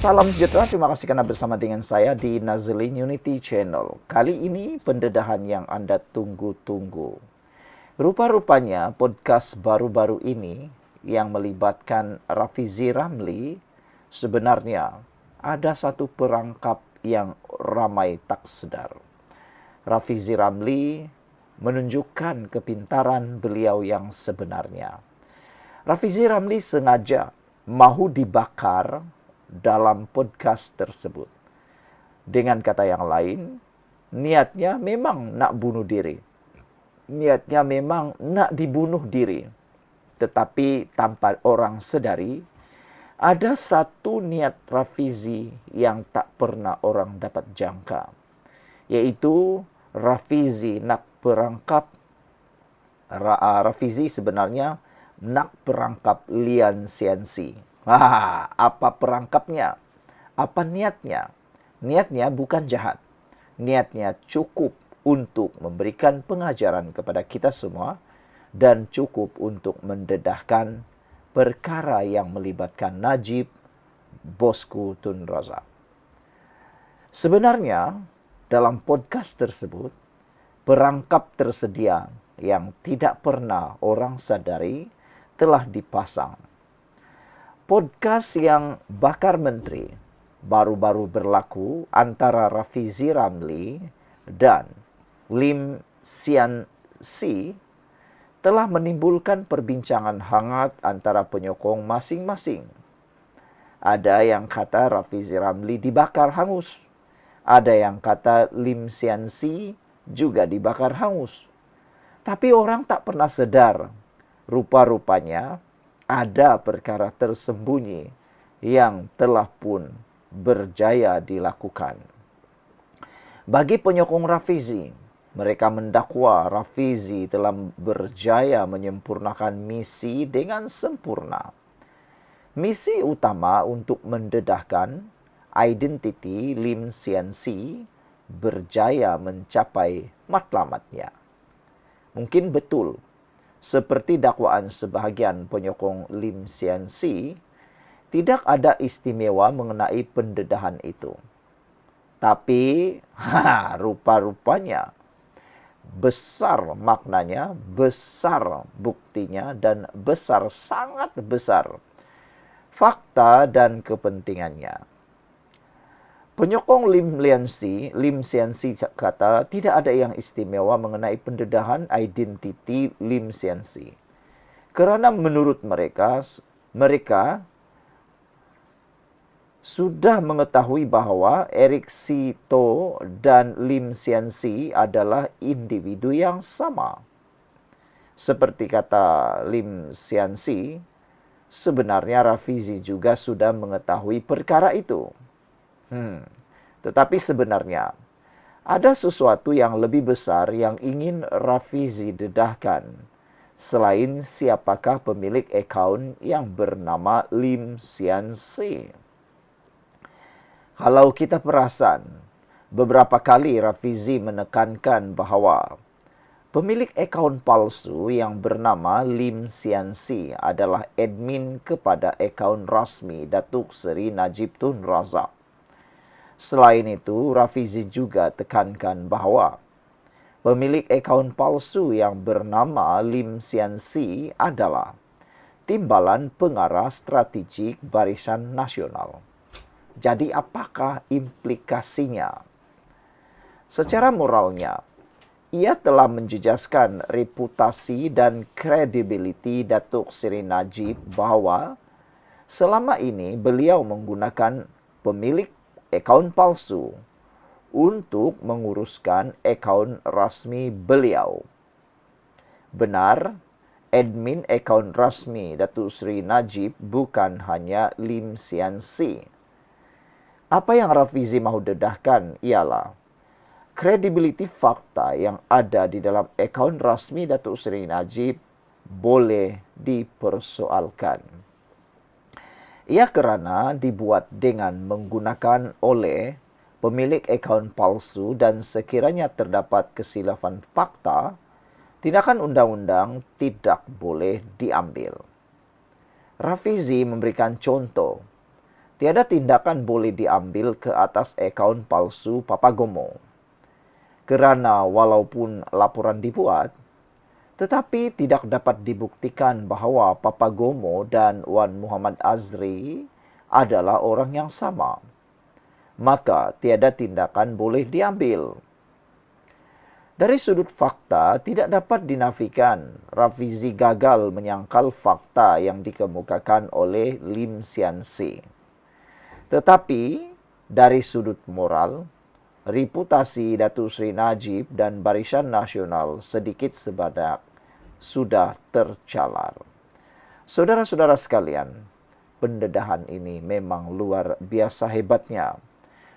Salam sejahtera, terima kasih karena bersama dengan saya di Nazlin Unity Channel. Kali ini pendedahan yang Anda tunggu-tunggu. Rupa-rupanya podcast baru-baru ini yang melibatkan Rafizi Ramli sebenarnya ada satu perangkap yang ramai tak sedar. Rafizi Ramli menunjukkan kepintaran beliau yang sebenarnya. Rafizi Ramli sengaja mahu dibakar dalam podcast tersebut. Dengan kata yang lain, niatnya memang nak bunuh diri. Niatnya memang nak dibunuh diri. Tetapi tanpa orang sedari, ada satu niat Rafizi yang tak pernah orang dapat jangka. Yaitu Rafizi nak perangkap, Rafizi sebenarnya nak perangkap Lian Xianxi. Apa perangkapnya? Apa niatnya? Niatnya bukan jahat. Niatnya cukup untuk memberikan pengajaran kepada kita semua dan cukup untuk mendedahkan perkara yang melibatkan Najib, bosku Tun Razak. Sebenarnya dalam podcast tersebut, perangkap tersedia yang tidak pernah orang sadari telah dipasang. Podcast yang bakar menteri baru-baru berlaku antara Rafizi Ramli dan Lim Xianxi telah menimbulkan perbincangan hangat antara penyokong masing-masing. Ada yang kata Rafizi Ramli dibakar hangus. Ada yang kata Lim Xianxi juga dibakar hangus. Tapi orang tak pernah sedar, rupa-rupanya ada perkara tersembunyi yang telah pun berjaya dilakukan. Bagi penyokong Rafizi, mereka mendakwa Rafizi telah berjaya menyempurnakan misi dengan sempurna. Misi utama untuk mendedahkan identiti Lim Xianxi berjaya mencapai matlamatnya. Mungkin betul, seperti dakwaan sebahagian penyokong Lim Xianxi, tidak ada istimewa mengenai pendedahan itu. Tapi, rupa-rupanya besar maknanya, besar buktinya, dan besar, sangat besar fakta dan kepentingannya. Penyokong Lim Xianxi kata tidak ada yang istimewa mengenai pendedahan identiti Lim Xianxi. Kerana menurut mereka sudah mengetahui bahawa Eric Sito dan Lim Xianxi adalah individu yang sama. Seperti kata Lim Xianxi, sebenarnya Rafizi juga sudah mengetahui perkara itu. Tetapi sebenarnya ada sesuatu yang lebih besar yang ingin Rafizi dedahkan selain siapakah pemilik akaun yang bernama Lim Xianxi. Kalau kita perasan, beberapa kali Rafizi menekankan bahawa pemilik akaun palsu yang bernama Lim Xianxi adalah admin kepada akaun rasmi Datuk Seri Najib Tun Razak. Selain itu, Rafizi juga tekankan bahawa pemilik akaun palsu yang bernama Lim Xianxi adalah Timbalan Pengarah Strategik Barisan Nasional. Jadi apakah implikasinya? Secara moralnya, ia telah menjejaskan reputasi dan kredibiliti Datuk Seri Najib bahawa selama ini beliau menggunakan pemilik akaun palsu untuk menguruskan akaun rasmi beliau. Benar, admin akaun rasmi Datuk Seri Najib bukan hanya Lim Xianxi. Apa yang Rafizi mahu dedahkan ialah kredibiliti fakta yang ada di dalam akaun rasmi Datuk Seri Najib boleh dipersoalkan. Ia kerana dibuat dengan menggunakan oleh pemilik akaun palsu dan sekiranya terdapat kesilapan fakta, tindakan undang-undang tidak boleh diambil. Rafizi memberikan contoh tiada tindakan boleh diambil ke atas akaun palsu Papagomo. Kerana walaupun laporan dibuat, tetapi tidak dapat dibuktikan bahawa Papagomo dan Wan Muhammad Azri adalah orang yang sama, maka tiada tindakan boleh diambil. Dari sudut fakta, tidak dapat dinafikan Rafizi gagal menyangkal fakta yang dikemukakan oleh Lim Sian Si. Tetapi, dari sudut moral, reputasi Datuk Seri Najib dan Barisan Nasional sedikit sebanyak sudah tercalar. Saudara-saudara sekalian, pendedahan ini memang luar biasa hebatnya.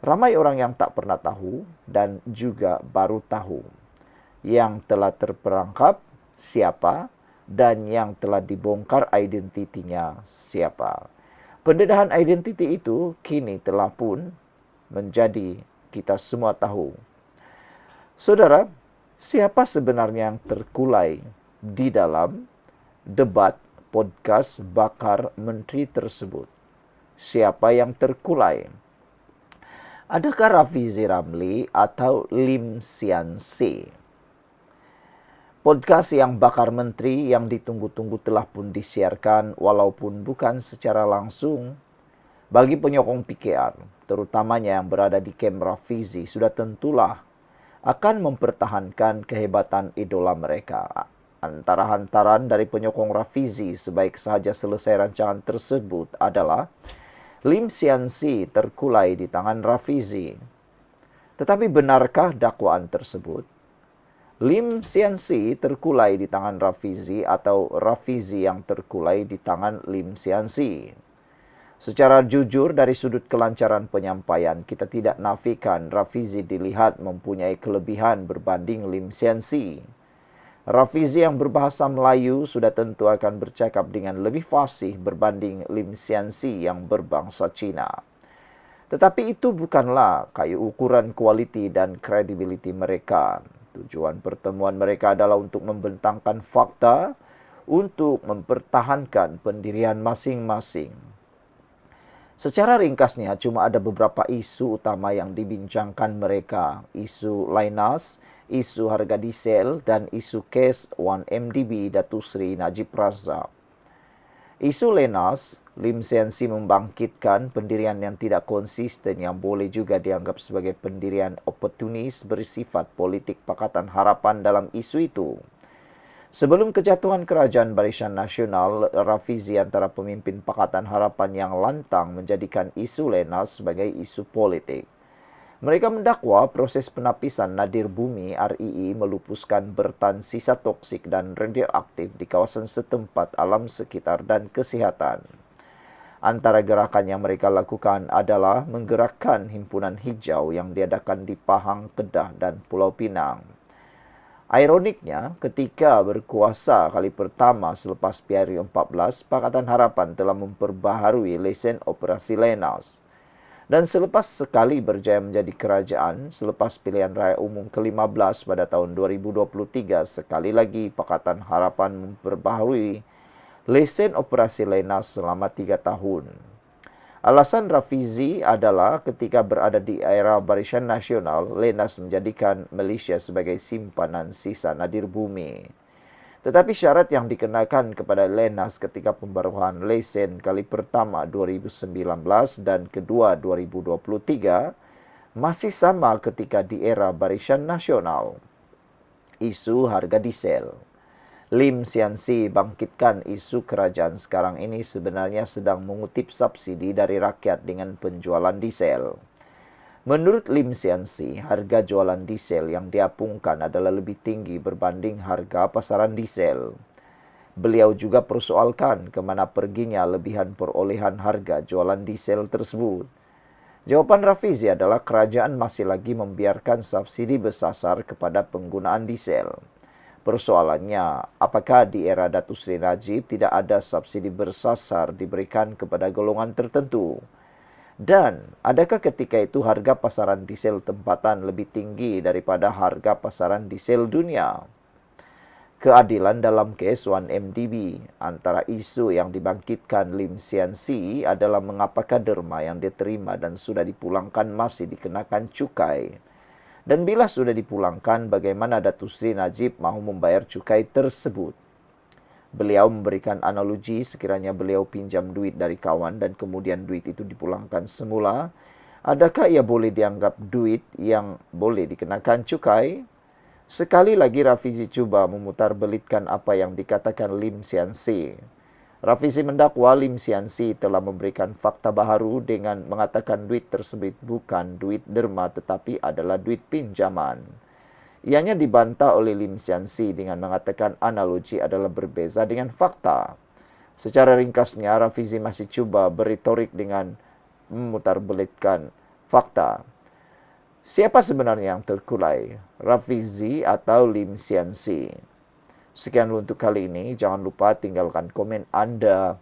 Ramai orang yang tak pernah tahu dan juga baru tahu yang telah terperangkap siapa dan yang telah dibongkar identitinya siapa. Pendedahan identiti itu kini telah pun menjadi kita semua tahu. Saudara, siapa sebenarnya yang terkulai di dalam debat podcast bakar menteri tersebut? Siapa yang terkulai? Adakah Rafizi Ramli atau Lim Sian Si? Podcast yang bakar menteri yang ditunggu-tunggu telah pun disiarkan walaupun bukan secara langsung. Bagi penyokong PKR, terutamanya yang berada di kem Rafizi, sudah tentulah akan mempertahankan kehebatan idola mereka. Antara hantaran dari penyokong Rafizi sebaik sahaja selesai rancangan tersebut adalah Lim Sian Si terkulai di tangan Rafizi. Tetapi benarkah dakwaan tersebut? Lim Sian Si terkulai di tangan Rafizi atau Rafizi yang terkulai di tangan Lim Sian Si? Secara jujur dari sudut kelancaran penyampaian, kita tidak nafikan Rafizi dilihat mempunyai kelebihan berbanding Lim Sian Si. Rafizi yang berbahasa Melayu sudah tentu akan bercakap dengan lebih fasih berbanding Lim Sian Si yang berbangsa Cina. Tetapi itu bukanlah kayu ukuran kualiti dan kredibiliti mereka. Tujuan pertemuan mereka adalah untuk membentangkan fakta, untuk mempertahankan pendirian masing-masing. Secara ringkasnya, cuma ada beberapa isu utama yang dibincangkan mereka. Isu Lainas, isu harga diesel, dan isu kes 1MDB Datuk Seri Najib Razak. Isu Lainas, Lim Sian Si membangkitkan pendirian yang tidak konsisten yang boleh juga dianggap sebagai pendirian oportunis bersifat politik Pakatan Harapan dalam isu itu. Sebelum kejatuhan kerajaan Barisan Nasional, Rafizi antara pemimpin Pakatan Harapan yang lantang menjadikan isu Lainas sebagai isu politik. Mereka mendakwa proses penapisan nadir bumi RII melupuskan bertan sisa toksik dan radioaktif di kawasan setempat alam sekitar dan kesihatan. Antara gerakan yang mereka lakukan adalah menggerakkan himpunan hijau yang diadakan di Pahang, Kedah dan Pulau Pinang. Ironiknya, ketika berkuasa kali pertama selepas PRU 14, Pakatan Harapan telah memperbaharui lesen operasi Lainas. Dan selepas sekali berjaya menjadi kerajaan, selepas pilihan raya umum ke-15 pada tahun 2023, sekali lagi Pakatan Harapan memperbaharui lesen operasi Lainas selama 3 tahun. Alasan Rafizi adalah ketika berada di era Barisan Nasional, Lainas menjadikan Malaysia sebagai simpanan sisa nadir bumi. Tetapi syarat yang dikenakan kepada Lainas ketika pembaruan lesen kali pertama 2019 dan kedua 2023 masih sama ketika di era Barisan Nasional. Isu harga diesel. Lim Sian Si bangkitkan isu kerajaan sekarang ini sebenarnya sedang mengutip subsidi dari rakyat dengan penjualan diesel. Menurut Lim Sian Si, harga jualan diesel yang diapungkan adalah lebih tinggi berbanding harga pasaran diesel. Beliau juga persoalkan kemana perginya lebihan perolehan harga jualan diesel tersebut. Jawapan Rafizi adalah kerajaan masih lagi membiarkan subsidi bersasar kepada penggunaan diesel. Persoalannya, apakah di era Datuk Seri Najib tidak ada subsidi bersasar diberikan kepada golongan tertentu? Dan adakah ketika itu harga pasaran diesel tempatan lebih tinggi daripada harga pasaran diesel dunia? keadilan dalam kes 1MDB. Antara isu yang dibangkitkan Lim Sian Si adalah mengapakah derma yang diterima dan sudah dipulangkan masih dikenakan cukai. Dan bila sudah dipulangkan, bagaimana Datuk Seri Najib mahu membayar cukai tersebut? Beliau memberikan analogi sekiranya beliau pinjam duit dari kawan dan kemudian duit itu dipulangkan semula. Adakah ia boleh dianggap duit yang boleh dikenakan cukai? Sekali lagi Rafizi cuba memutarbelitkan apa yang dikatakan Lim Sian Si. Rafizi mendakwa Lim Sian Si telah memberikan fakta baharu dengan mengatakan duit tersebut bukan duit derma tetapi adalah duit pinjaman. Ianya dibantah oleh Lim Sian Si dengan mengatakan analogi adalah berbeza dengan fakta. Secara ringkasnya, Rafizi masih cuba berretorik dengan memutarbelitkan fakta. Siapa sebenarnya yang terkulai? Rafizi atau Lim Sian Si? Sekian untuk kali ini. Jangan lupa tinggalkan komen Anda